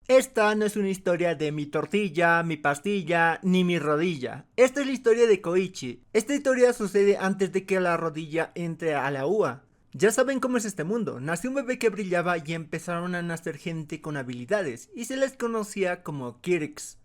Esta no es una historia de mi tortilla, mi pastilla, ni mi rodilla. Esta es la historia de Koichi. Esta historia sucede antes de que la rodilla entre a la UA. Ya saben cómo es este mundo. Nació un bebé que brillaba y empezaron a nacer gente con habilidades, y se les conocía como Kirks.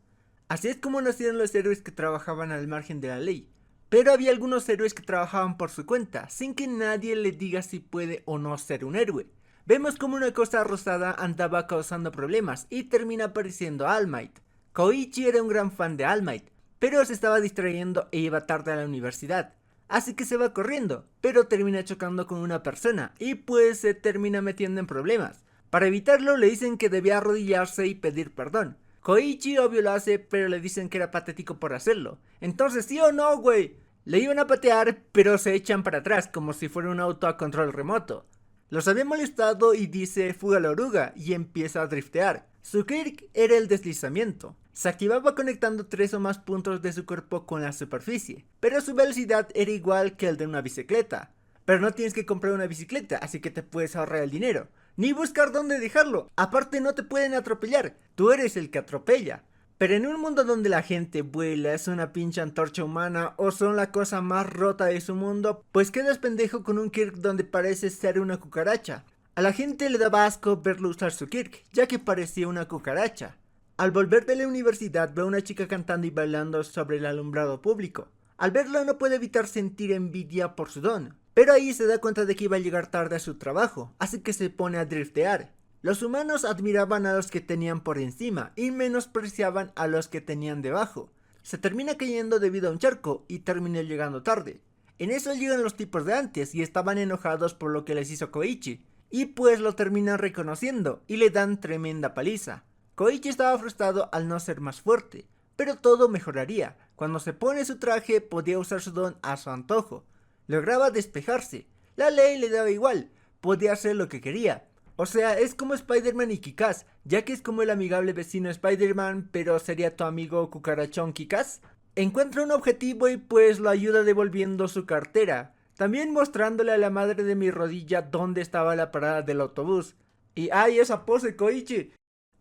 Así es como nacieron los héroes que trabajaban al margen de la ley. Pero había algunos héroes que trabajaban por su cuenta, sin que nadie les diga si puede o no ser un héroe. Vemos como una cosa rosada andaba causando problemas y termina apareciendo All Might. Koichi era un gran fan de All Might, pero se estaba distrayendo e iba tarde a la universidad. Así que se va corriendo, pero termina chocando con una persona y pues se termina metiendo en problemas. Para evitarlo le dicen que debía arrodillarse y pedir perdón. Koichi obvio lo hace, pero le dicen que era patético por hacerlo. Entonces, ¿sí o no, güey? Le iban a patear, pero se echan para atrás como si fuera un auto a control remoto. Los había molestado y dice fuga la oruga y empieza a driftear. Su quirk era el deslizamiento. Se activaba conectando 3 o más puntos de su cuerpo con la superficie, pero su velocidad era igual que el de una bicicleta. Pero no tienes que comprar una bicicleta, así que te puedes ahorrar el dinero. Ni buscar dónde dejarlo. Aparte no te pueden atropellar. Tú eres el que atropella. Pero en un mundo donde la gente vuela, es una pinche antorcha humana o son la cosa más rota de su mundo, pues quedas pendejo con un Kirk donde parece ser una cucaracha. A la gente le daba asco verlo usar su Kirk, ya que parecía una cucaracha. Al volver de la universidad ve a una chica cantando y bailando sobre el alumbrado público. Al verla no puede evitar sentir envidia por su don, pero ahí se da cuenta de que iba a llegar tarde a su trabajo, así que se pone a driftear. Los humanos admiraban a los que tenían por encima y menospreciaban a los que tenían debajo. Se termina cayendo debido a un charco y termina llegando tarde. En eso llegan los tipos de antes y estaban enojados por lo que les hizo Koichi, y pues lo terminan reconociendo y le dan tremenda paliza. Koichi estaba frustrado al no ser más fuerte, pero todo mejoraría. Cuando se pone su traje podía usar su don a su antojo. Lograba despejarse. La ley le daba igual, podía hacer lo que quería. O sea, es como Spider-Man y Kikaz, ya que es como el amigable vecino Spider-Man, pero sería tu amigo cucarachón Kikaz. Encuentra un objetivo y pues lo ayuda devolviendo su cartera, también mostrándole a la madre de mi rodilla dónde estaba la parada del autobús. Y ¡ay, esa pose, Koichi!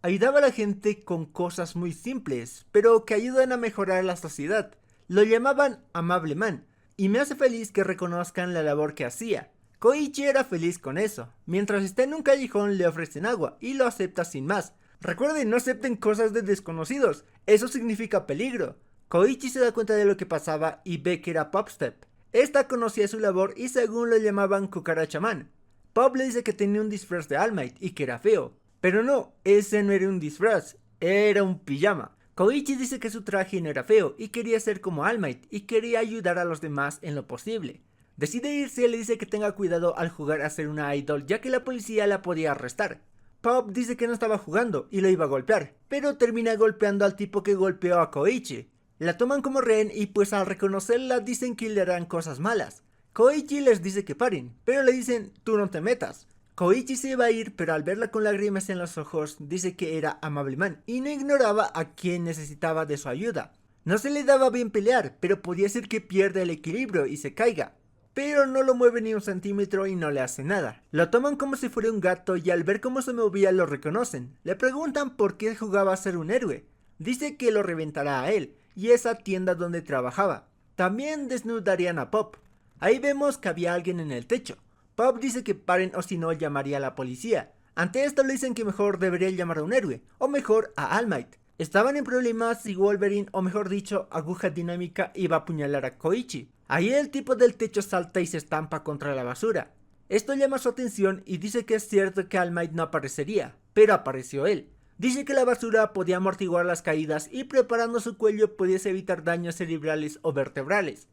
Ayudaba a la gente con cosas muy simples, pero que ayudan a mejorar la sociedad. Lo llamaban Amable Man, y me hace feliz que reconozcan la labor que hacía. Koichi era feliz con eso. Mientras está en un callejón le ofrecen agua y lo acepta sin más. Recuerden, no acepten cosas de desconocidos, eso significa peligro. Koichi se da cuenta de lo que pasaba y ve que era Popstep. Esta conocía su labor y según lo llamaban Cucarachaman. Pop le dice que tenía un disfraz de All Might y que era feo. Pero no, ese no era un disfraz, era un pijama. Koichi dice que su traje no era feo y quería ser como All Might y quería ayudar a los demás en lo posible. Decide irse y le dice que tenga cuidado al jugar a ser una idol, ya que la policía la podía arrestar. Pop dice que no estaba jugando y lo iba a golpear, pero termina golpeando al tipo que golpeó a Koichi. La toman como rehén y pues al reconocerla dicen que le harán cosas malas. Koichi les dice que paren, pero le dicen tú no te metas. Koichi se iba a ir, pero al verla con lágrimas en los ojos dice que era amable man y no ignoraba a quien necesitaba de su ayuda. No se le daba bien pelear, pero podía ser que pierda el equilibrio y se caiga. Pero no lo mueve ni un centímetro y no le hace nada. Lo toman como si fuera un gato y al ver cómo se movía lo reconocen. Le preguntan por qué jugaba a ser un héroe. Dice que lo reventará a él y esa tienda donde trabajaba. También desnudarían a Pop. Ahí vemos que había alguien en el techo. Pop dice que paren o si no llamaría a la policía. Ante esto le dicen que mejor debería llamar a un héroe, o mejor a All Might. Estaban en problemas y Wolverine, o mejor dicho, Aguja Dinámica, iba a apuñalar a Koichi. Ahí el tipo del techo salta y se estampa contra la basura. Esto llama su atención y dice que es cierto que All Might no aparecería, pero apareció él. Dice que la basura podía amortiguar las caídas y preparando su cuello pudiese evitar daños cerebrales o vertebrales.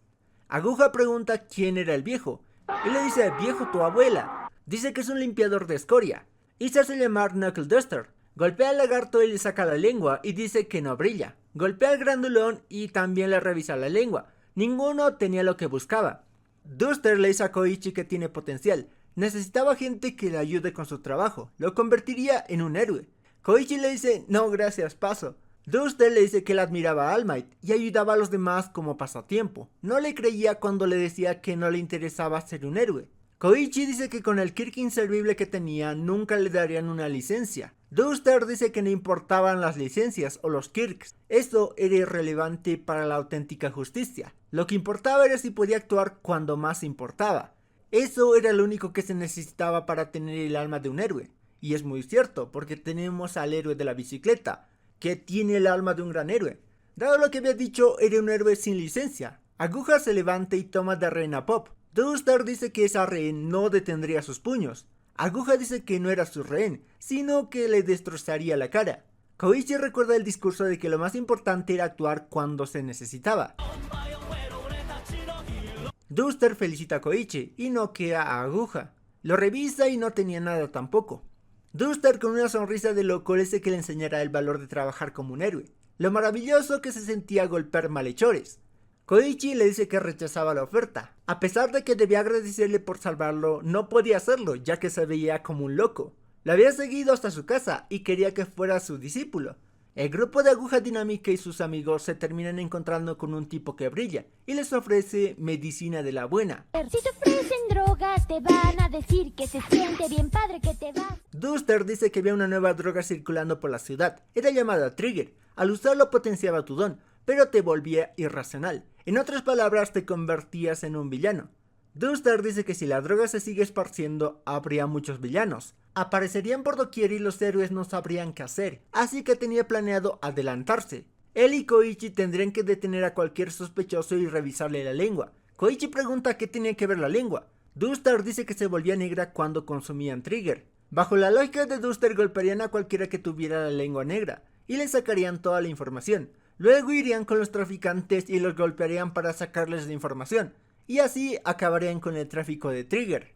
Aguja pregunta quién era el viejo, y le dice viejo tu abuela. Dice que es un limpiador de escoria, y se hace llamar Knuckle Duster. Golpea al lagarto y le saca la lengua y dice que no brilla. Golpea al grandulón y también le revisa la lengua. Ninguno tenía lo que buscaba. Duster le dice a Koichi que tiene potencial. Necesitaba gente que le ayude con su trabajo. Lo convertiría en un héroe. Koichi le dice no gracias, paso. Duster le dice que él admiraba a All Might y ayudaba a los demás como pasatiempo. No le creía cuando le decía que no le interesaba ser un héroe. Koichi dice que con el Kirk inservible que tenía nunca le darían una licencia. Duster dice que no importaban las licencias o los quirks, eso era irrelevante para la auténtica justicia. Lo que importaba era si podía actuar cuando más importaba. Eso era lo único que se necesitaba para tener el alma de un héroe. Y es muy cierto, porque tenemos al héroe de la bicicleta, que tiene el alma de un gran héroe. Dado lo que había dicho, era un héroe sin licencia. Aguja se levanta y toma de rehén a Pop. Duster dice que esa rehén no detendría sus puños. Aguja dice que no era su rehén, sino que le destrozaría la cara. Koichi recuerda el discurso de que lo más importante era actuar cuando se necesitaba. Duster felicita a Koichi y noquea a Aguja. Lo revisa y no tenía nada tampoco. Duster con una sonrisa de loco le dice que le enseñará el valor de trabajar como un héroe. Lo maravilloso que se sentía golpear malhechores. Koichi le dice que rechazaba la oferta. A pesar de que debía agradecerle por salvarlo, no podía hacerlo ya que se veía como un loco. Lo había seguido hasta su casa y quería que fuera su discípulo. El grupo de Aguja Dinámica y sus amigos se terminan encontrando con un tipo que brilla y les ofrece medicina de la buena. Si te ofrecen drogas te van a decir que se siente bien padre que te vas. Duster dice que había una nueva droga circulando por la ciudad. Era llamada Trigger. Al usarlo potenciaba tu don, pero te volvía irracional. En otras palabras, te convertías en un villano. Duster dice que si la droga se sigue esparciendo, habría muchos villanos. Aparecerían por doquier y los héroes no sabrían qué hacer, así que tenía planeado adelantarse. Él y Koichi tendrían que detener a cualquier sospechoso y revisarle la lengua. Koichi pregunta qué tenía que ver la lengua. Duster dice que se volvía negra cuando consumían Trigger. Bajo la lógica de Duster, golpearían a cualquiera que tuviera la lengua negra y le sacarían toda la información. Luego irían con los traficantes y los golpearían para sacarles la información, y así acabarían con el tráfico de Trigger.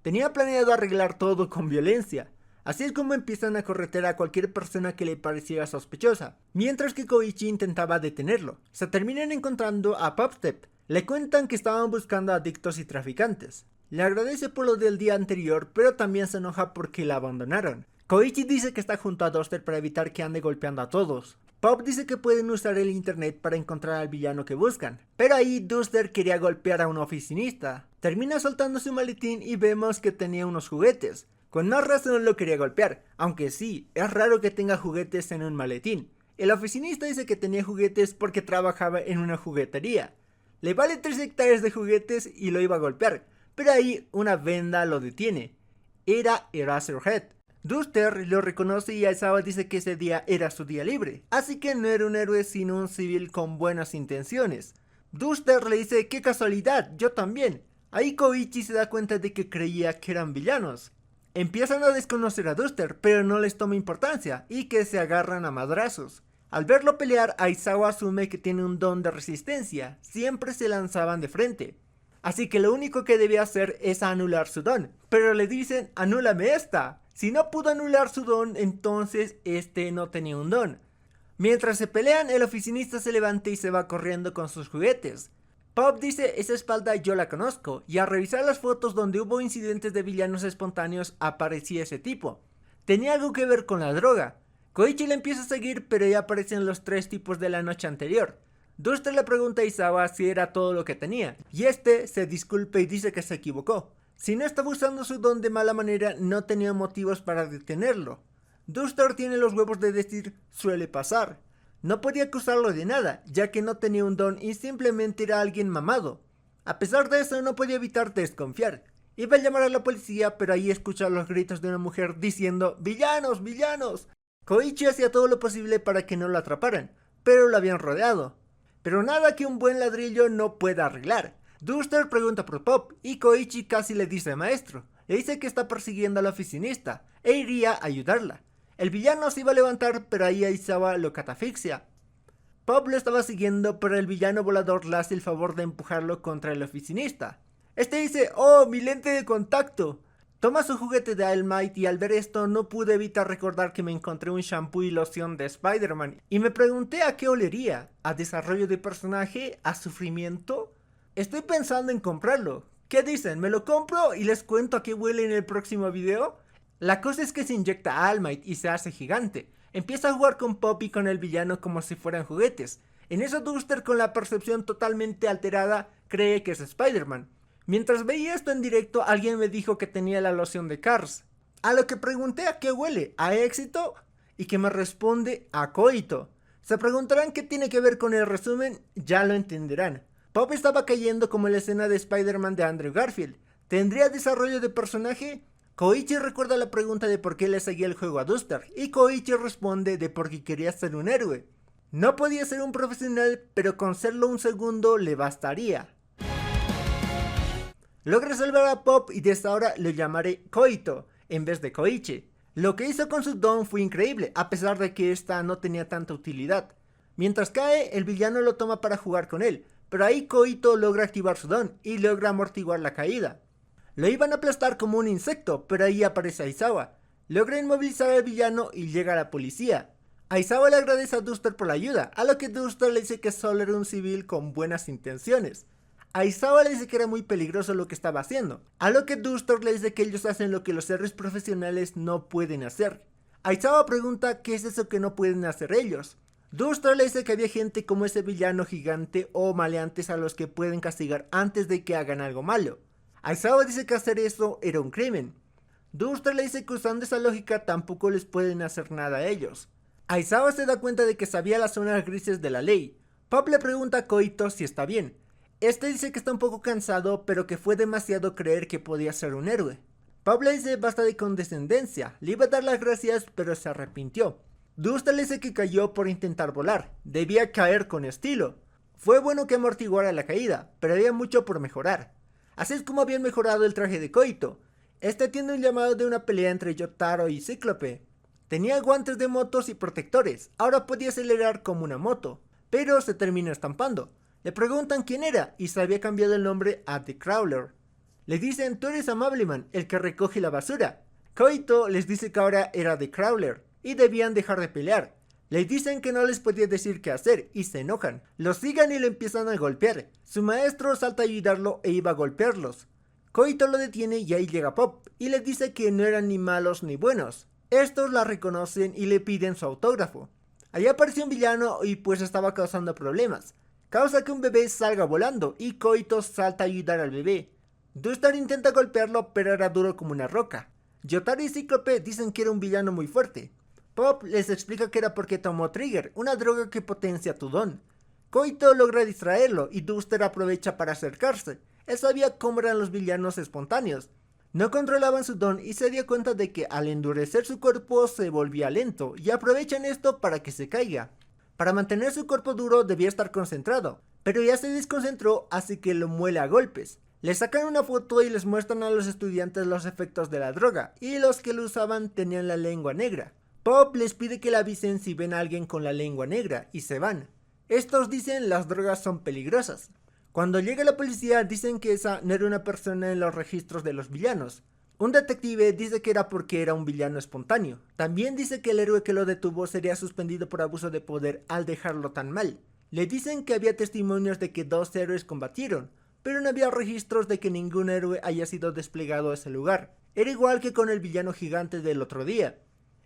Tenía planeado arreglar todo con violencia. Así es como empiezan a corretear a cualquier persona que le pareciera sospechosa, mientras que Koichi intentaba detenerlo. Se terminan encontrando a Popstep. Le cuentan que estaban buscando adictos y traficantes. Le agradece por lo del día anterior, pero también se enoja porque la abandonaron. Koichi dice que está junto a Duster para evitar que ande golpeando a todos. Pop dice que pueden usar el internet para encontrar al villano que buscan, pero ahí Duster quería golpear a un oficinista. Termina soltando su maletín y vemos que tenía unos juguetes. Con más razón lo quería golpear, aunque sí, es raro que tenga juguetes en un maletín. El oficinista dice que tenía juguetes porque trabajaba en una juguetería. Le vale 3 hectáreas de juguetes y lo iba a golpear, pero ahí una venda lo detiene. Era Eraserhead. Duster lo reconoce y Aizawa dice que ese día era su día libre, así que no era un héroe sino un civil con buenas intenciones. Duster le dice, qué casualidad, yo también. Ahí Koichi se da cuenta de que creía que eran villanos. Empiezan a desconocer a Duster, pero no les toma importancia y que se agarran a madrazos. Al verlo pelear, Aizawa asume que tiene un don de resistencia, siempre se lanzaban de frente. Así que lo único que debe hacer es anular su don, pero le dicen, anúlame esta. Si no pudo anular su don, entonces este no tenía un don. Mientras se pelean, el oficinista se levanta y se va corriendo con sus juguetes. Pop dice, esa espalda yo la conozco, y al revisar las fotos donde hubo incidentes de villanos espontáneos, aparecía ese tipo. Tenía algo que ver con la droga. Koichi le empieza a seguir, pero ya aparecen los 3 tipos de la noche anterior. Duster le pregunta a Aizawa si era todo lo que tenía, y este se disculpa y dice que se equivocó. Si no estaba usando su don de mala manera, no tenía motivos para detenerlo. Duster tiene los huevos de decir, suele pasar. No podía acusarlo de nada, ya que no tenía un don y simplemente era alguien mamado. A pesar de eso, no podía evitar desconfiar. Iba a llamar a la policía, pero ahí escucha los gritos de una mujer diciendo, ¡villanos, villanos! Koichi hacía todo lo posible para que no lo atraparan, pero lo habían rodeado. Pero nada que un buen ladrillo no pueda arreglar. Duster pregunta por Pop y Koichi casi le dice maestro. Le dice que está persiguiendo a la oficinista e iría a ayudarla. El villano se iba a levantar, pero ahí Aizawa lo catafixia. Pop lo estaba siguiendo, pero el villano volador le hace el favor de empujarlo contra el oficinista. Este dice, ¡oh, mi lente de contacto! Toma su juguete de All Might y al ver esto no pude evitar recordar que me encontré un shampoo y loción de Spider-Man y me pregunté a qué olería, ¿a desarrollo de personaje? ¿A sufrimiento? Estoy pensando en comprarlo. ¿Qué dicen? ¿Me lo compro y les cuento a qué huele en el próximo video? La cosa es que se inyecta a All Might y se hace gigante. Empieza a jugar con Pop y con el villano como si fueran juguetes. En eso Duster, con la percepción totalmente alterada, cree que es Spider-Man. Mientras veía esto en directo, alguien me dijo que tenía la loción de Cars. A lo que pregunté a qué huele, a éxito, y que me responde a coito. Se preguntarán qué tiene que ver con el resumen, ya lo entenderán. Pop estaba cayendo como en la escena de Spider-Man de Andrew Garfield. ¿Tendría desarrollo de personaje? Koichi recuerda la pregunta de por qué le seguía el juego a Duster, y Koichi responde de por qué quería ser un héroe. No podía ser un profesional, pero con serlo un segundo le bastaría. Logra salvar a Pop y desde ahora lo llamaré Koito, en vez de Koichi. Lo que hizo con su don fue increíble, a pesar de que esta no tenía tanta utilidad. Mientras cae, el villano lo toma para jugar con él, pero ahí Koito logra activar su don y logra amortiguar la caída. Lo iban a aplastar como un insecto, pero ahí aparece Aizawa. Logra inmovilizar al villano y llega la policía. Aizawa le agradece a Duster por la ayuda, a lo que Duster le dice que solo era un civil con buenas intenciones. Aizawa le dice que era muy peligroso lo que estaba haciendo, a lo que Duster le dice que ellos hacen lo que los héroes profesionales no pueden hacer. Aizawa pregunta qué es eso que no pueden hacer ellos. Duster le dice que había gente como ese villano gigante o maleantes a los que pueden castigar antes de que hagan algo malo. Aizawa dice que hacer eso era un crimen. Duster le dice que usando esa lógica tampoco les pueden hacer nada a ellos. Aizawa se da cuenta de que sabía las zonas grises de la ley. Pop le pregunta a Koito si está bien. Este dice que está un poco cansado, pero que fue demasiado creer que podía ser un héroe. Pop le dice basta de condescendencia, le iba a dar las gracias, pero se arrepintió. Duster le dice que cayó por intentar volar, debía caer con estilo. Fue bueno que amortiguara la caída, pero había mucho por mejorar. Así es como habían mejorado el traje de Koito. Este tiene un llamado de una pelea entre Yotaro y Cíclope. Tenía guantes de motos y protectores, ahora podía acelerar como una moto, pero se termina estampando. Le preguntan quién era y se había cambiado el nombre a The Crawler. Le dicen tú eres Amableman, el que recoge la basura. Koito les dice que ahora era The Crawler y debían dejar de pelear. Les dicen que no les podía decir qué hacer y se enojan. Los sigan y lo empiezan a golpear. Su maestro salta a ayudarlo e iba a golpearlos. Koito lo detiene y ahí llega Pop y les dice que no eran ni malos ni buenos. Estos la reconocen y le piden su autógrafo. Allí apareció un villano y pues estaba causando problemas. Causa que un bebé salga volando y Koito salta a ayudar al bebé. Duster intenta golpearlo pero era duro como una roca. Yotaro y Cíclope dicen que era un villano muy fuerte. Pop les explica que era porque tomó Trigger, una droga que potencia tu don. Koito logra distraerlo y Duster aprovecha para acercarse. Él sabía cómo eran los villanos espontáneos. No controlaban su don y se dio cuenta de que al endurecer su cuerpo se volvía lento y aprovechan esto para que se caiga. Para mantener su cuerpo duro debía estar concentrado, pero ya se desconcentró así que lo muele a golpes. Le sacan una foto y les muestran a los estudiantes los efectos de la droga y los que lo usaban tenían la lengua negra. Pop les pide que le avisen si ven a alguien con la lengua negra y se van. Estos dicen las drogas son peligrosas. Cuando llega la policía dicen que esa no era una persona en los registros de los villanos. Un detective dice que era porque era un villano espontáneo. También dice que el héroe que lo detuvo sería suspendido por abuso de poder al dejarlo tan mal. Le dicen que había testimonios de que 2 héroes combatieron, pero no había registros de que ningún héroe haya sido desplegado a ese lugar. Era igual que con el villano gigante del otro día.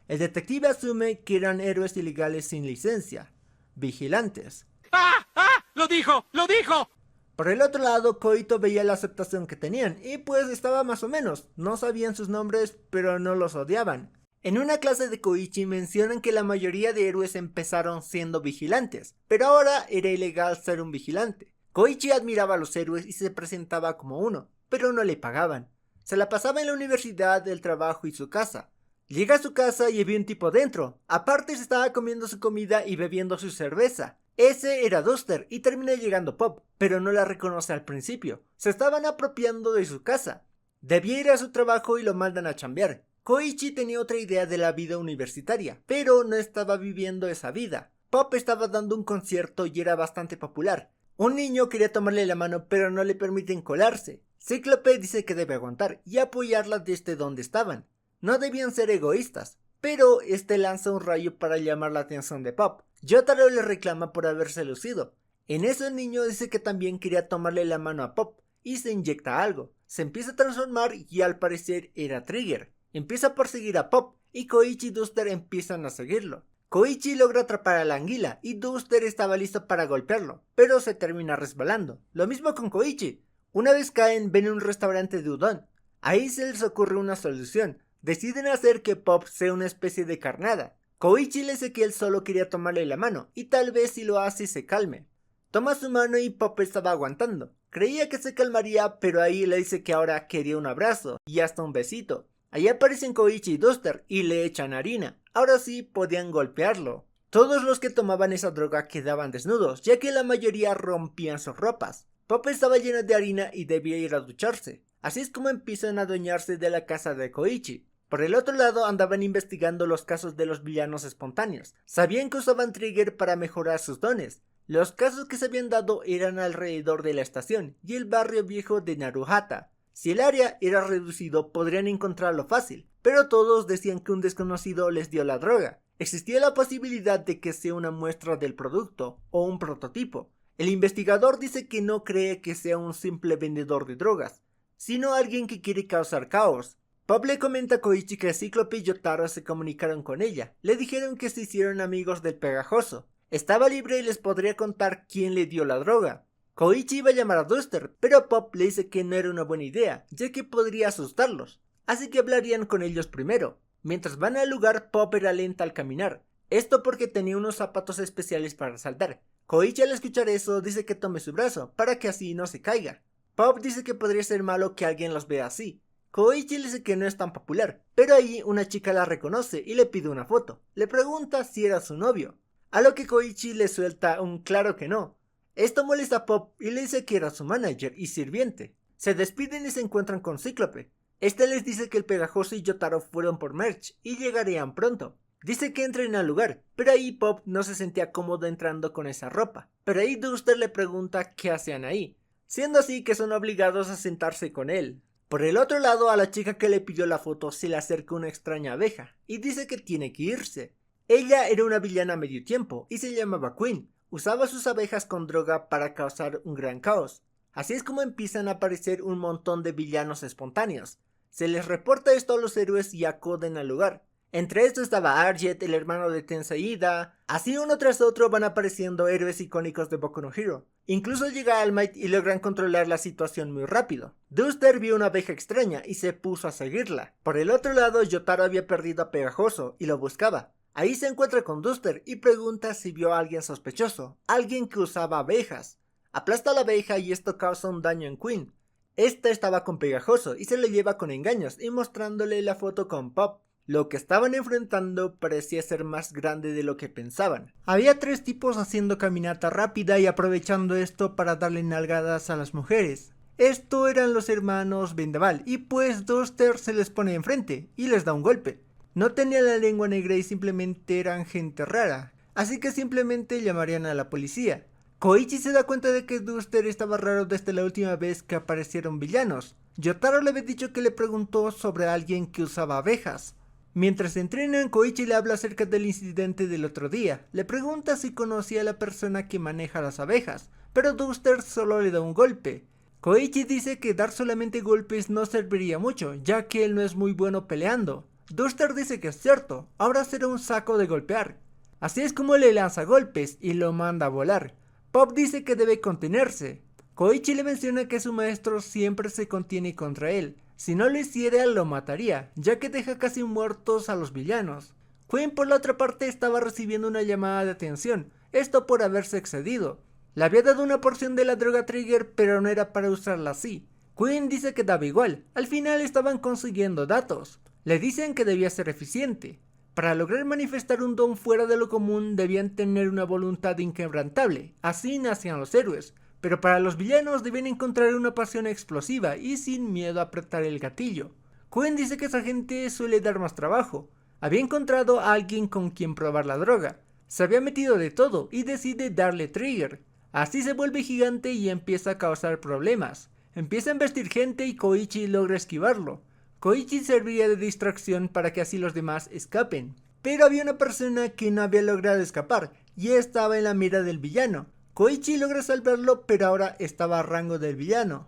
El detective asume que eran héroes ilegales sin licencia. Vigilantes. ¡Ah! ¡Ah! ¡Lo dijo! ¡Lo dijo! Por el otro lado, Koito veía la aceptación que tenían, y pues estaba más o menos, no sabían sus nombres, pero no los odiaban. En una clase de Koichi mencionan que la mayoría de héroes empezaron siendo vigilantes, pero ahora era ilegal ser un vigilante. Koichi admiraba a los héroes y se presentaba como uno, pero no le pagaban. Se la pasaba en la universidad, el trabajo y su casa. Llega a su casa y había un tipo dentro, aparte se estaba comiendo su comida y bebiendo su cerveza. Ese era Duster y termina llegando Pop, pero no la reconoce al principio. Se estaban apropiando de su casa. Debía ir a su trabajo y lo mandan a chambear. Koichi tenía otra idea de la vida universitaria, pero no estaba viviendo esa vida. Pop estaba dando un concierto y era bastante popular. Un niño quería tomarle la mano pero no le permiten colarse. Cíclope dice que debe aguantar y apoyarla desde donde estaban. No debían ser egoístas, pero este lanza un rayo para llamar la atención de Pop. Yotaro le reclama por haberse lucido. En eso el niño dice que también quería tomarle la mano a Pop y se inyecta algo. Se empieza a transformar y al parecer era Trigger. Empieza a perseguir a Pop y Koichi y Duster empiezan a seguirlo. Koichi logra atrapar a la anguila y Duster estaba listo para golpearlo, pero se termina resbalando. Lo mismo con Koichi. Una vez caen ven un restaurante de udon. Ahí se les ocurre una solución. Deciden hacer que Pop sea una especie de carnada. Koichi le dice que él solo quería tomarle la mano y tal vez si lo hace se calme. Toma su mano y Pop estaba aguantando. Creía que se calmaría, pero ahí le dice que ahora quería un abrazo y hasta un besito. Ahí aparecen Koichi y Duster y le echan harina. Ahora sí podían golpearlo. Todos los que tomaban esa droga quedaban desnudos, ya que la mayoría rompían sus ropas. Pop estaba llena de harina y debía ir a ducharse. Así es como empiezan a adueñarse de la casa de Koichi. Por el otro lado andaban investigando los casos de los villanos espontáneos. Sabían que usaban Trigger para mejorar sus dones. Los casos que se habían dado eran alrededor de la estación y el barrio viejo de Naruhata. Si el área era reducido podrían encontrarlo fácil, pero todos decían que un desconocido les dio la droga. Existía la posibilidad de que sea una muestra del producto o un prototipo. El investigador dice que no cree que sea un simple vendedor de drogas, sino alguien que quiere causar caos. Pop le comenta a Koichi que Cíclope y Yotaro se comunicaron con ella. Le dijeron que se hicieron amigos del pegajoso. Estaba libre y les podría contar quién le dio la droga. Koichi iba a llamar a Duster, pero Pop le dice que no era una buena idea, ya que podría asustarlos. Así que hablarían con ellos primero. Mientras van al lugar, Pop era lenta al caminar. Esto porque tenía unos zapatos especiales para saltar. Koichi al escuchar eso dice que tome su brazo, para que así no se caiga. Pop dice que podría ser malo que alguien los vea así. Koichi le dice que no es tan popular, pero ahí una chica la reconoce y le pide una foto. Le pregunta si era su novio, a lo que Koichi le suelta un claro que no. Esto molesta a Pop y le dice que era su manager y sirviente. Se despiden y se encuentran con Cíclope. Este les dice que el pegajoso y Yotaro fueron por merch y llegarían pronto. Dice que entren al lugar, pero ahí Pop no se sentía cómodo entrando con esa ropa. Pero ahí Duster le pregunta qué hacían ahí, siendo así que son obligados a sentarse con él. Por el otro lado, a la chica que le pidió la foto se le acerca una extraña abeja y dice que tiene que irse. Ella era una villana a medio tiempo y se llamaba Queen. Usaba sus abejas con droga para causar un gran caos. Así es como empiezan a aparecer un montón de villanos espontáneos. Se les reporta esto a los héroes y acuden al lugar. Entre estos estaba Arjet, el hermano de Tensei Ida. Así uno tras otro van apareciendo héroes icónicos de Boku no Hero. Incluso llega All Might y logran controlar la situación muy rápido. Duster vio una abeja extraña y se puso a seguirla. Por el otro lado, Yotaro había perdido a Pegajoso y lo buscaba. Ahí se encuentra con Duster y pregunta si vio a alguien sospechoso, alguien que usaba abejas. Aplasta a la abeja y esto causa un daño en Queen. Esta estaba con Pegajoso y se lo lleva con engaños y mostrándole la foto con Pop. Lo que estaban enfrentando parecía ser más grande de lo que pensaban. Había 3 tipos haciendo caminata rápida y aprovechando esto para darle nalgadas a las mujeres. Esto eran los hermanos Vendaval y pues Duster se les pone enfrente y les da un golpe. No tenían la lengua negra y simplemente eran gente rara, así que simplemente llamarían a la policía. Koichi se da cuenta de que Duster estaba raro desde la última vez que aparecieron villanos. Yotaro le había dicho que le preguntó sobre alguien que usaba abejas. Mientras entrenan, Koichi le habla acerca del incidente del otro día. Le pregunta si conocía a la persona que maneja las abejas, pero Duster solo le da un golpe. Koichi dice que dar solamente golpes no serviría mucho, ya que él no es muy bueno peleando. Duster dice que es cierto, ahora será un saco de golpear. Así es como le lanza golpes y lo manda a volar. Pop dice que debe contenerse. Koichi le menciona que su maestro siempre se contiene contra él. Si no lo hiciera, lo mataría, ya que deja casi muertos a los villanos. Queen por la otra parte estaba recibiendo una llamada de atención, esto por haberse excedido. Le había dado una porción de la droga Trigger, pero no era para usarla así. Queen dice que daba igual, al final estaban consiguiendo datos. Le dicen que debía ser eficiente. Para lograr manifestar un don fuera de lo común debían tener una voluntad inquebrantable, así nacían los héroes. Pero para los villanos debían encontrar una pasión explosiva y sin miedo a apretar el gatillo. Queen dice que esa gente suele dar más trabajo. Había encontrado a alguien con quien probar la droga. Se había metido de todo y decide darle Trigger. Así se vuelve gigante y empieza a causar problemas. Empieza a embestir gente y Koichi logra esquivarlo. Koichi serviría de distracción para que así los demás escapen. Pero había una persona que no había logrado escapar y estaba en la mira del villano. Koichi logra salvarlo, pero ahora estaba a rango del villano.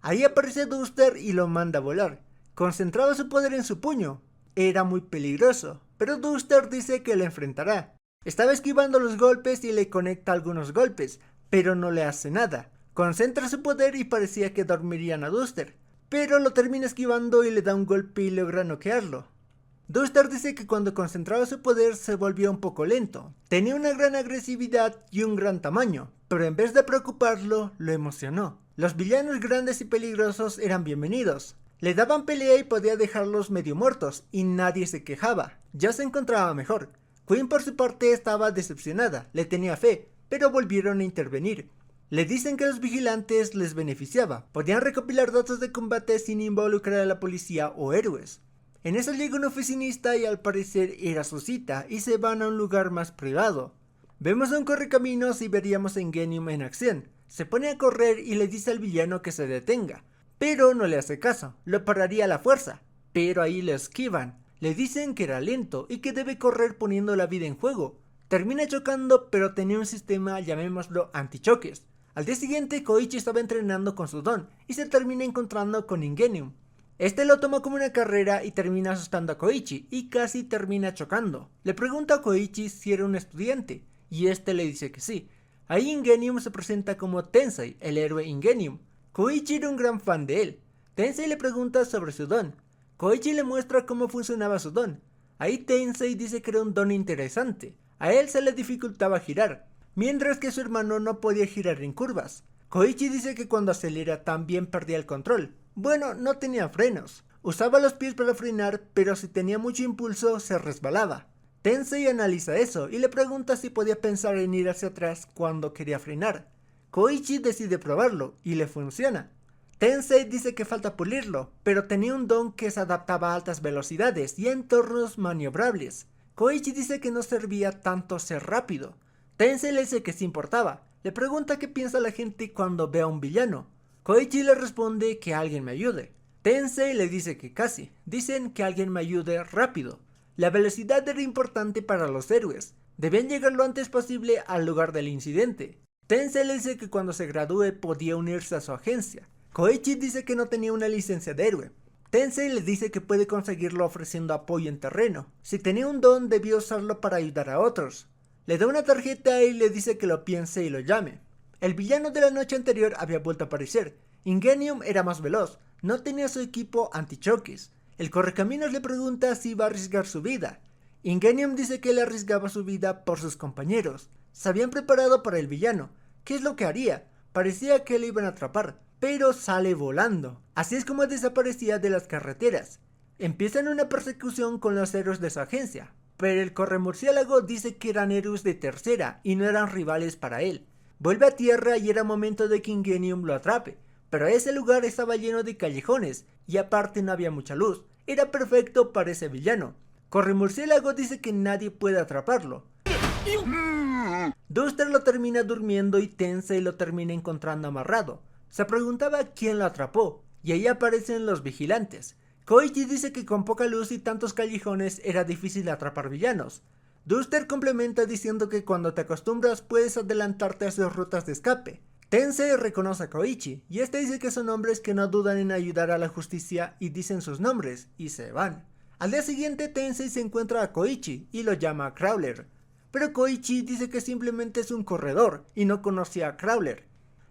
Ahí aparece Duster y lo manda a volar. Concentraba su poder en su puño. Era muy peligroso, pero Duster dice que le enfrentará. Estaba esquivando los golpes y le conecta algunos golpes, pero no le hace nada. Concentra su poder y parecía que dormirían a Duster. pero lo termina esquivando y le da un golpe y logra noquearlo. Duster dice que cuando concentraba su poder se volvió un poco lento, tenía una gran agresividad y un gran tamaño, pero en vez de preocuparlo, lo emocionó. Los villanos grandes y peligrosos eran bienvenidos. Le daban pelea y podía dejarlos medio muertos, y nadie se quejaba. Ya se encontraba mejor. Queen por su parte estaba decepcionada, le tenía fe, pero volvieron a intervenir. Le dicen que a los vigilantes les beneficiaba, podían recopilar datos de combate sin involucrar a la policía o héroes. En eso llega un oficinista y al parecer era su cita, y se van a un lugar más privado. Vemos a un correcaminos y veríamos a Ingenium en acción. Se pone a correr y le dice al villano que se detenga, pero no le hace caso, lo pararía a la fuerza, pero ahí lo esquivan. Le dicen que era lento y que debe correr poniendo la vida en juego. Termina chocando, pero tenía un sistema, llamémoslo antichoques. Al día siguiente Koichi estaba entrenando con su don y se termina encontrando con Ingenium. Este lo toma como una carrera y termina asustando a Koichi y casi termina chocando. Le pregunta a Koichi si era un estudiante y este le dice que sí. Ahí Ingenium se presenta como Tensei, el héroe Ingenium. Koichi era un gran fan de él. Tensei le pregunta sobre su don. Koichi le muestra cómo funcionaba su don. Ahí Tensei dice que era un don interesante. A él se le dificultaba girar, mientras que su hermano no podía girar en curvas. Koichi dice que cuando acelera también perdía el control. Bueno, no tenía frenos. Usaba los pies para frenar, pero si tenía mucho impulso se resbalaba. Tensei analiza eso y le pregunta si podía pensar en ir hacia atrás cuando quería frenar. Koichi decide probarlo y le funciona. Tensei dice que falta pulirlo, pero tenía un don que se adaptaba a altas velocidades y a entornos maniobrables. Koichi dice que no servía tanto ser rápido. Tensei le dice que sí importaba. Le pregunta qué piensa la gente cuando ve a un villano. Koichi le responde que alguien me ayude. Tensei le dice que casi. Dicen que alguien me ayude rápido. La velocidad era importante para los héroes. Debían llegar lo antes posible al lugar del incidente. Tensei le dice que cuando se gradúe podía unirse a su agencia. Koichi dice que no tenía una licencia de héroe. Tensei le dice que puede conseguirlo ofreciendo apoyo en terreno. Si tenía un don debía usarlo para ayudar a otros. Le da una tarjeta y le dice que lo piense y lo llame. El villano de la noche anterior había vuelto a aparecer. Ingenium era más veloz, no tenía su equipo antichoques. El correcaminos le pregunta si iba a arriesgar su vida. Ingenium dice que él arriesgaba su vida por sus compañeros. Se habían preparado para el villano. ¿Qué es lo que haría? Parecía que le iban a atrapar, pero sale volando. Así es como desaparecía de las carreteras. Empiezan una persecución con los héroes de su agencia, pero el corremurciélago dice que eran héroes de tercera y no eran rivales para él. Vuelve a tierra y era momento de que Ingenium lo atrape, pero ese lugar estaba lleno de callejones y aparte no había mucha luz. Era perfecto para ese villano. Corremurciélago dice que nadie puede atraparlo. Duster lo termina durmiendo y Tensei lo termina encontrando amarrado. Se preguntaba quién lo atrapó y ahí aparecen los vigilantes. Koichi dice que con poca luz y tantos callejones era difícil atrapar villanos. Duster complementa diciendo que cuando te acostumbras puedes adelantarte a sus rutas de escape. Tensei reconoce a Koichi y este dice que son hombres que no dudan en ayudar a la justicia y dicen sus nombres y se van. Al día siguiente Tensei se encuentra a Koichi y lo llama Crawler, pero Koichi dice que simplemente es un corredor y no conocía a Crawler.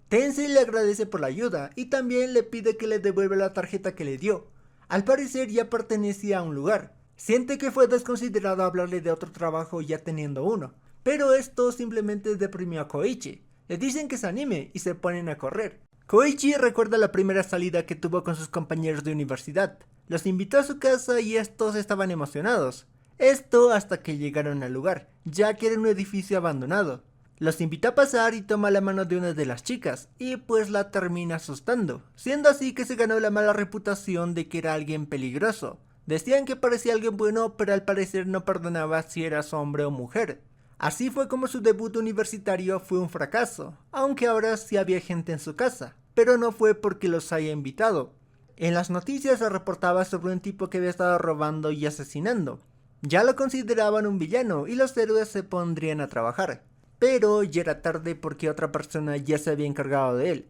Tensei le agradece por la ayuda y también le pide que le devuelva la tarjeta que le dio. Al parecer ya pertenecía a un lugar. Siente que fue desconsiderado hablarle de otro trabajo ya teniendo uno, pero esto simplemente deprimió a Koichi. Le dicen que se anime y se ponen a correr. Koichi recuerda la primera salida que tuvo con sus compañeros de universidad. Los invitó a su casa y estos estaban emocionados. Esto hasta que llegaron al lugar, ya que era un edificio abandonado. Los invita a pasar y toma la mano de una de las chicas, y pues la termina asustando, siendo así que se ganó la mala reputación de que era alguien peligroso. Decían que parecía alguien bueno, pero al parecer no perdonaba si eras hombre o mujer. Así fue como su debut universitario fue un fracaso, aunque ahora sí había gente en su casa, pero no fue porque los haya invitado. En las noticias se reportaba sobre un tipo que había estado robando y asesinando. Ya lo consideraban un villano y los héroes se pondrían a trabajar. Pero ya era tarde porque otra persona ya se había encargado de él.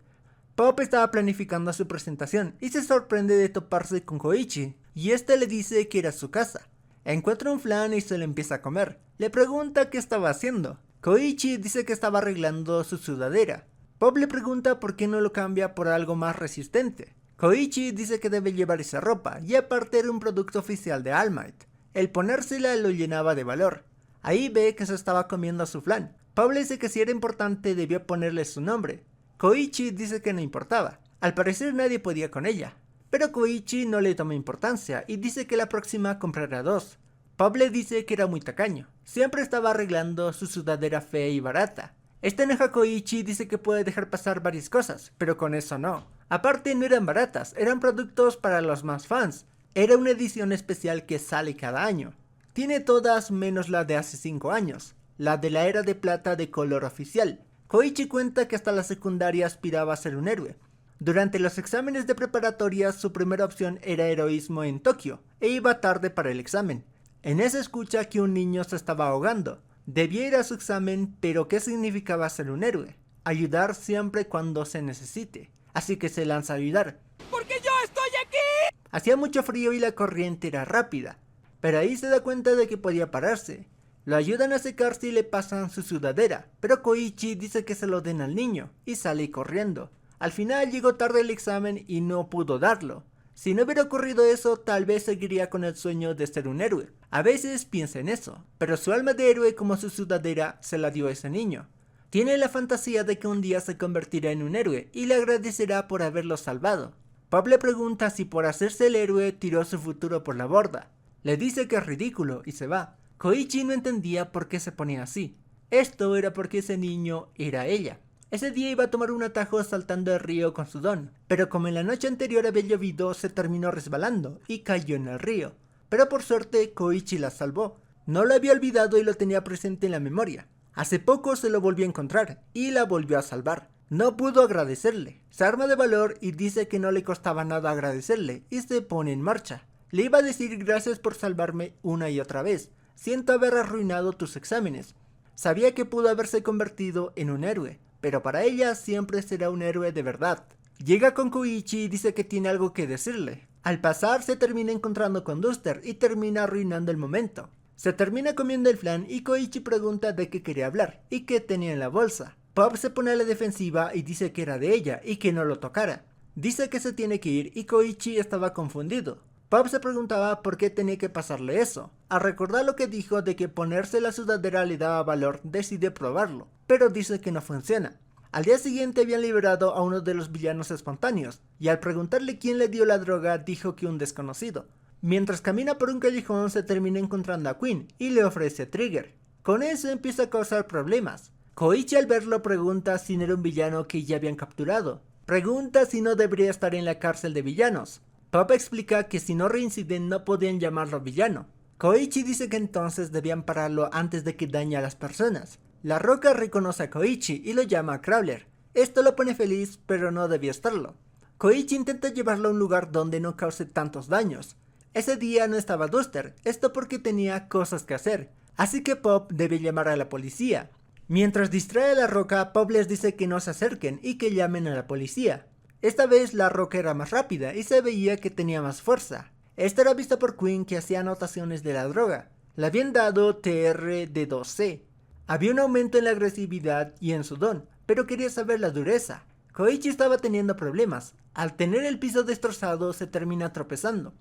Pop estaba planificando su presentación y se sorprende de toparse con Koichi, y este le dice que era su casa. Encuentra un flan y se lo empieza a comer. Le pregunta qué estaba haciendo. Koichi dice que estaba arreglando su sudadera. Pop le pregunta por qué no lo cambia por algo más resistente. Koichi dice que debe llevar esa ropa, y aparte era un producto oficial de All Might. El ponérsela lo llenaba de valor. Ahí ve que se estaba comiendo su flan. Pop le dice que si era importante debía ponerle su nombre. Koichi dice que no importaba. Al parecer nadie podía con ella. Pero Koichi no le toma importancia y dice que la próxima comprará 2. Pop le dice que era muy tacaño. Siempre estaba arreglando su sudadera fea y barata. Esta enoja a Koichi y dice que puede dejar pasar varias cosas, pero con eso no. Aparte no eran baratas, eran productos para los más fans. Era una edición especial que sale cada año. Tiene todas menos la de hace 5 años, la de la era de plata de color oficial. Koichi cuenta que hasta la secundaria aspiraba a ser un héroe. Durante los exámenes de preparatoria su primera opción era heroísmo en Tokio, e iba tarde para el examen. En eso escucha que un niño se estaba ahogando. Debía ir a su examen, pero ¿qué significaba ser un héroe? Ayudar siempre cuando se necesite. Así que se lanza a ayudar. ¡Porque yo estoy aquí! Hacía mucho frío y la corriente era rápida, pero ahí se da cuenta de que podía pararse. Lo ayudan a secarse y le pasan su sudadera, pero Koichi dice que se lo den al niño y sale corriendo. Al final llegó tarde el examen y no pudo darlo. Si no hubiera ocurrido eso, tal vez seguiría con el sueño de ser un héroe. A veces piensa en eso, pero su alma de héroe como su sudadera se la dio a ese niño. Tiene la fantasía de que un día se convertirá en un héroe y le agradecerá por haberlo salvado. Pop le pregunta si por hacerse el héroe tiró su futuro por la borda. Le dice que es ridículo y se va. Koichi no entendía por qué se ponía así. Esto era porque ese niño era ella. Ese día iba a tomar un atajo saltando el río con su don, pero como en la noche anterior había llovido, se terminó resbalando y cayó en el río. Pero por suerte Koichi la salvó. No lo había olvidado y lo tenía presente en la memoria. Hace poco se lo volvió a encontrar y la volvió a salvar. No pudo agradecerle. Se arma de valor y dice que no le costaba nada agradecerle y se pone en marcha. Le iba a decir gracias por salvarme una y otra vez. Siento haber arruinado tus exámenes. Sabía que pudo haberse convertido en un héroe, pero para ella siempre será un héroe de verdad. Llega con Koichi y dice que tiene algo que decirle. Al pasar se termina encontrando con Duster y termina arruinando el momento. Se termina comiendo el flan y Koichi pregunta de qué quería hablar y qué tenía en la bolsa. Pop se pone a la defensiva y dice que era de ella y que no lo tocara. Dice que se tiene que ir y Koichi estaba confundido. Pop se preguntaba por qué tenía que pasarle eso. Al recordar lo que dijo de que ponerse la sudadera le daba valor, decide probarlo, pero dice que no funciona. Al día siguiente habían liberado a uno de los villanos espontáneos, y al preguntarle quién le dio la droga dijo que un desconocido. Mientras camina por un callejón se termina encontrando a Queen y le ofrece Trigger. Con eso empieza a causar problemas. Koichi al verlo pregunta si no era un villano que ya habían capturado. Pregunta si no debería estar en la cárcel de villanos. Pop explica que si no reinciden no podían llamarlo villano. Koichi dice que entonces debían pararlo antes de que dañe a las personas. La Roca reconoce a Koichi y lo llama Crawler. Esto lo pone feliz, pero no debía estarlo. Koichi intenta llevarlo a un lugar donde no cause tantos daños. Ese día no estaba Duster, esto porque tenía cosas que hacer, así que Pop debe llamar a la policía. Mientras distrae a la Roca, Pop les dice que no se acerquen y que llamen a la policía. Esta vez la Roca era más rápida y se veía que tenía más fuerza. Esta era vista por Queen, que hacía anotaciones de la droga. Le habían dado TR de 2C. Había un aumento en la agresividad y en su don, pero quería saber la dureza. Koichi estaba teniendo problemas. Al tener el piso destrozado se termina tropezando.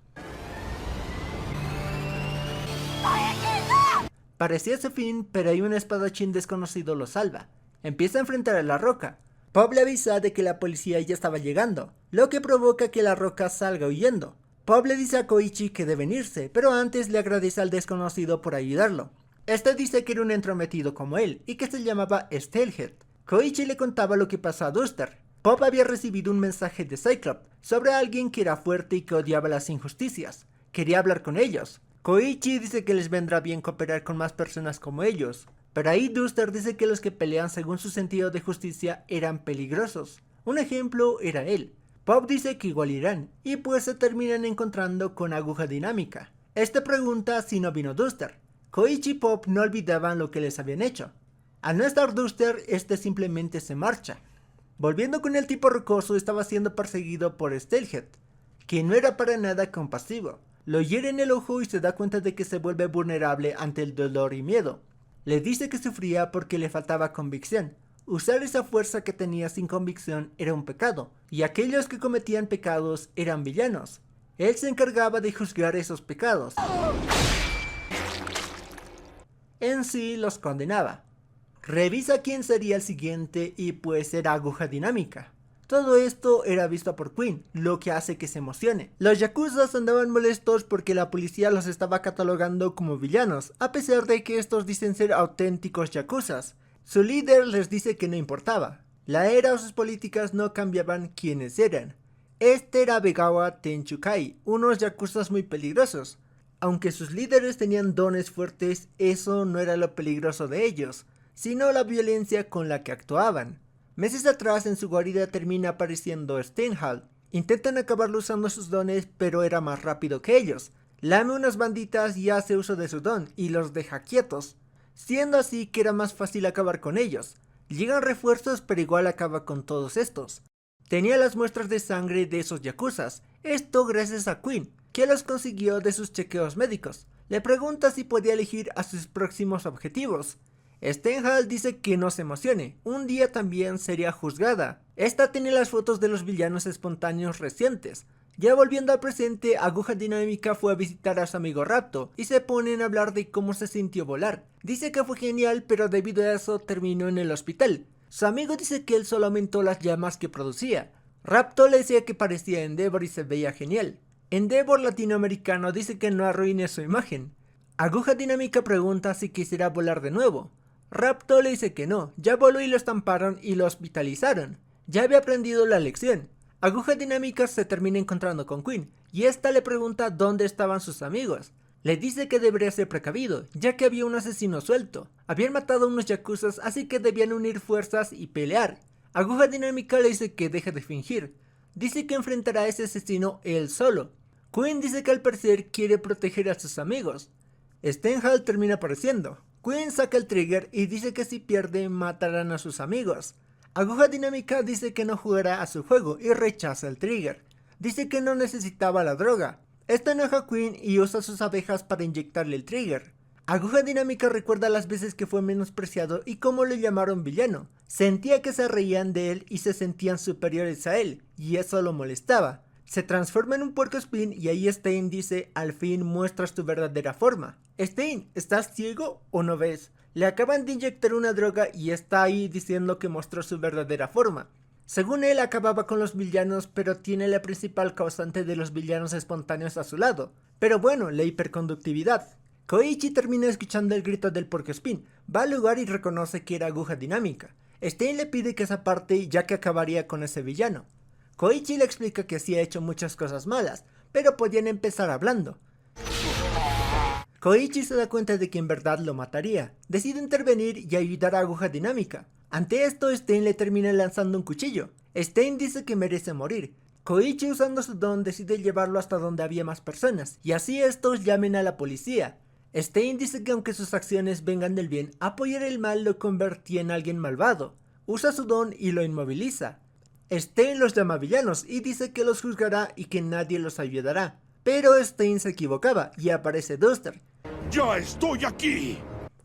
Parecía su fin, pero hay un espadachín desconocido lo salva. Empieza a enfrentar a la Roca. Pop le avisa de que la policía ya estaba llegando, lo que provoca que la Roca salga huyendo. Pop le dice a Koichi que deben irse, pero antes le agradece al desconocido por ayudarlo. Este dice que era un entrometido como él y que se llamaba Steelhead. Koichi le contaba lo que pasó a Duster. Pop había recibido un mensaje de Cyclops sobre alguien que era fuerte y que odiaba las injusticias. Quería hablar con ellos. Koichi dice que les vendrá bien cooperar con más personas como ellos. Pero ahí Duster dice que los que pelean según su sentido de justicia eran peligrosos. Un ejemplo era él. Pop dice que igual irán, y pues se terminan encontrando con Aguja Dinámica. Este pregunta si no vino Duster. Koichi y Pop no olvidaban lo que les habían hecho. Al no estar Duster, este simplemente se marcha. Volviendo con el tipo rocoso, estaba siendo perseguido por Steelhead, que no era para nada compasivo. Lo hiere en el ojo y se da cuenta de que se vuelve vulnerable ante el dolor y miedo. Le dice que sufría porque le faltaba convicción. Usar esa fuerza que tenía sin convicción era un pecado, y aquellos que cometían pecados eran villanos. Él se encargaba de juzgar esos pecados. En sí los condenaba. Revisa quién sería el siguiente y pues era Aguja Dinámica. Todo esto era visto por Queen, lo que hace que se emocione. Los yakuzas andaban molestos porque la policía los estaba catalogando como villanos, a pesar de que estos dicen ser auténticos yakuzas. Su líder les dice que no importaba. La era o sus políticas no cambiaban quiénes eran. Este era Begawa Tenchukai, unos yakuzas muy peligrosos. Aunque sus líderes tenían dones fuertes, eso no era lo peligroso de ellos, sino la violencia con la que actuaban. Meses atrás en su guarida termina apareciendo Steinhall. Intentan acabarlo usando sus dones, pero era más rápido que ellos. Lame unas banditas y hace uso de su don y los deja quietos, siendo así que era más fácil acabar con ellos. Llegan refuerzos pero igual acaba con todos estos. Tenía las muestras de sangre de esos yakuzas, esto gracias a Queen, que los consiguió de sus chequeos médicos. Le pregunta si podía elegir a sus próximos objetivos. Steinhall dice que no se emocione, un día también sería juzgada. Esta tiene las fotos de los villanos espontáneos recientes. Ya volviendo al presente, Aguja Dinámica fue a visitar a su amigo Rapto y se ponen a hablar de cómo se sintió volar. Dice que fue genial, pero debido a eso terminó en el hospital. Su amigo dice que él solo aumentó las llamas que producía. Rapto le decía que parecía Endeavor y se veía genial. Endeavor latinoamericano dice que no arruine su imagen. Aguja Dinámica pregunta si quisiera volar de nuevo. Rapto le dice que no, ya voló y lo estamparon y lo hospitalizaron. Ya había aprendido la lección. Aguja Dinámica se termina encontrando con Queen, y esta le pregunta dónde estaban sus amigos. Le dice que debería ser precavido, ya que había un asesino suelto. Habían matado a unos yakuzas, así que debían unir fuerzas y pelear. Aguja Dinámica le dice que deje de fingir. Dice que enfrentará a ese asesino él solo. Queen dice que al parecer quiere proteger a sus amigos. Steinhall termina apareciendo. Queen saca el trigger y dice que si pierde matarán a sus amigos. Aguja Dinámica dice que no jugará a su juego y rechaza el trigger. Dice que no necesitaba la droga. Esta enoja a Queen y usa sus abejas para inyectarle el trigger. Aguja Dinámica recuerda las veces que fue menospreciado y cómo le llamaron villano. Sentía que se reían de él y se sentían superiores a él, y eso lo molestaba. Se transforma en un puercoespín y ahí Stein dice: al fin muestras tu verdadera forma. Stein, ¿estás ciego o no ves? Le acaban de inyectar una droga y está ahí diciendo que mostró su verdadera forma. Según él acababa con los villanos, pero tiene la principal causante de los villanos espontáneos a su lado. Pero bueno, la hiperconductividad. Koichi termina escuchando el grito del puercoespín, va al lugar y reconoce que era Aguja Dinámica. Stein le pide que se aparte ya que acabaría con ese villano. Koichi le explica que sí ha hecho muchas cosas malas, pero podían empezar hablando. Koichi se da cuenta de que en verdad lo mataría. Decide intervenir y ayudar a Aguja Dinámica. Ante esto, Stein le termina lanzando un cuchillo. Stein dice que merece morir. Koichi, usando su don, decide llevarlo hasta donde había más personas, y así estos llamen a la policía. Stein dice que aunque sus acciones vengan del bien, apoyar el mal lo convertía en alguien malvado. Usa su don y lo inmoviliza. Stein los llama villanos y dice que los juzgará y que nadie los ayudará. Pero Stein se equivocaba y aparece Duster. ¡Ya estoy aquí!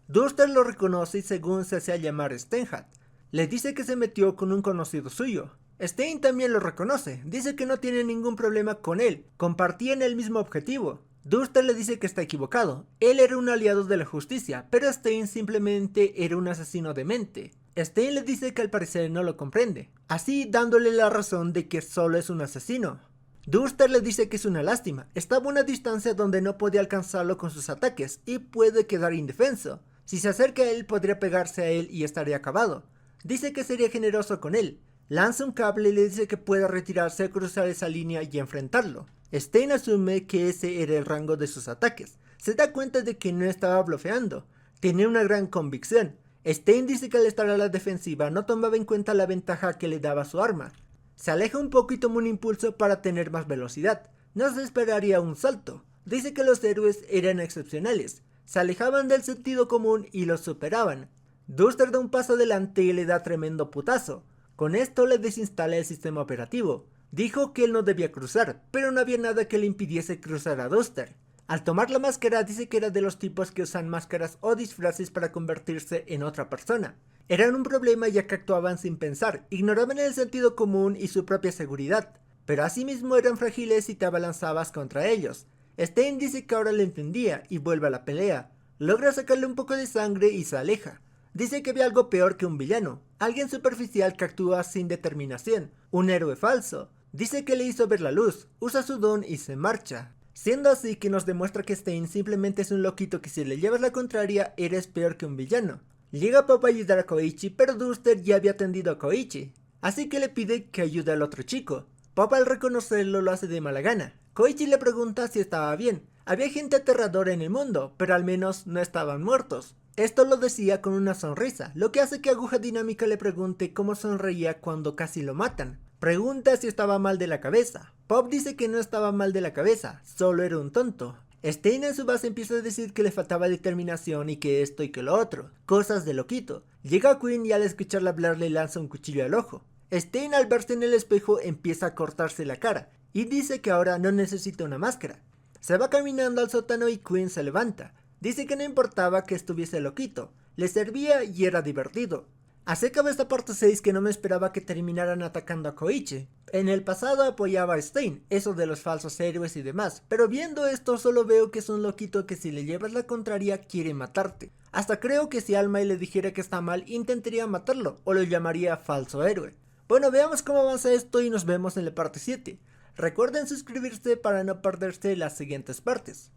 Duster lo reconoce y según se hace llamar Steinhardt. Le dice que se metió con un conocido suyo. Stein también lo reconoce, dice que no tiene ningún problema con él, compartían el mismo objetivo. Duster le dice que está equivocado, él era un aliado de la justicia, pero Stein simplemente era un asesino demente. Stein le dice que al parecer no lo comprende, así dándole la razón de que solo es un asesino. Duster le dice que es una lástima, estaba a una distancia donde no podía alcanzarlo con sus ataques y puede quedar indefenso. Si se acerca a él podría pegarse a él y estaría acabado. Dice que sería generoso con él. Lanza un cable y le dice que puede retirarse, cruzar esa línea y enfrentarlo. Stein asume que ese era el rango de sus ataques. Se da cuenta de que no estaba blofeando. Tenía una gran convicción. Stein dice que al estar a la defensiva no tomaba en cuenta la ventaja que le daba su arma. Se aleja un poco y toma un impulso para tener más velocidad. No se esperaría un salto. Dice que los héroes eran excepcionales. Se alejaban del sentido común y los superaban. Duster da un paso adelante y le da tremendo putazo. Con esto le desinstala el sistema operativo. Dijo que él no debía cruzar, pero no había nada que le impidiese cruzar a Duster. Al tomar la máscara dice que era de los tipos que usan máscaras o disfraces para convertirse en otra persona. Eran un problema ya que actuaban sin pensar, ignoraban el sentido común y su propia seguridad, pero asimismo eran frágiles si te abalanzabas contra ellos. Stein dice que ahora lo entendía y vuelve a la pelea. Logra sacarle un poco de sangre y se aleja. Dice que ve algo peor que un villano, alguien superficial que actúa sin determinación, un héroe falso. Dice que le hizo ver la luz, usa su don y se marcha. Siendo así que nos demuestra que Stein simplemente es un loquito que si le llevas la contraria eres peor que un villano. Llega Pop a ayudar a Koichi, pero Duster ya había atendido a Koichi, así que le pide que ayude al otro chico. Pop al reconocerlo lo hace de mala gana. Koichi le pregunta si estaba bien. Había gente aterradora en el mundo, pero al menos no estaban muertos. Esto lo decía con una sonrisa, lo que hace que Aguja Dinámica le pregunte cómo sonreía cuando casi lo matan. Pregunta si estaba mal de la cabeza. Pop dice que no estaba mal de la cabeza, solo era un tonto. Stein en su base empieza a decir que le faltaba determinación y que esto y que lo otro, cosas de loquito. Llega Quinn y al escucharla hablar le lanza un cuchillo al ojo. Stein al verse en el espejo empieza a cortarse la cara y dice que ahora no necesita una máscara. Se va caminando al sótano y Quinn se levanta. Dice que no importaba que estuviese loquito, le servía y era divertido. Así acaba esta parte 6 que no me esperaba que terminaran atacando a Koichi. En el pasado apoyaba a Stein, eso de los falsos héroes y demás, pero viendo esto solo veo que es un loquito que si le llevas la contraria quiere matarte. Hasta creo que si All Might le dijera que está mal intentaría matarlo o lo llamaría falso héroe. Bueno, veamos cómo avanza esto y nos vemos en la parte 7. Recuerden suscribirse para no perderse las siguientes partes.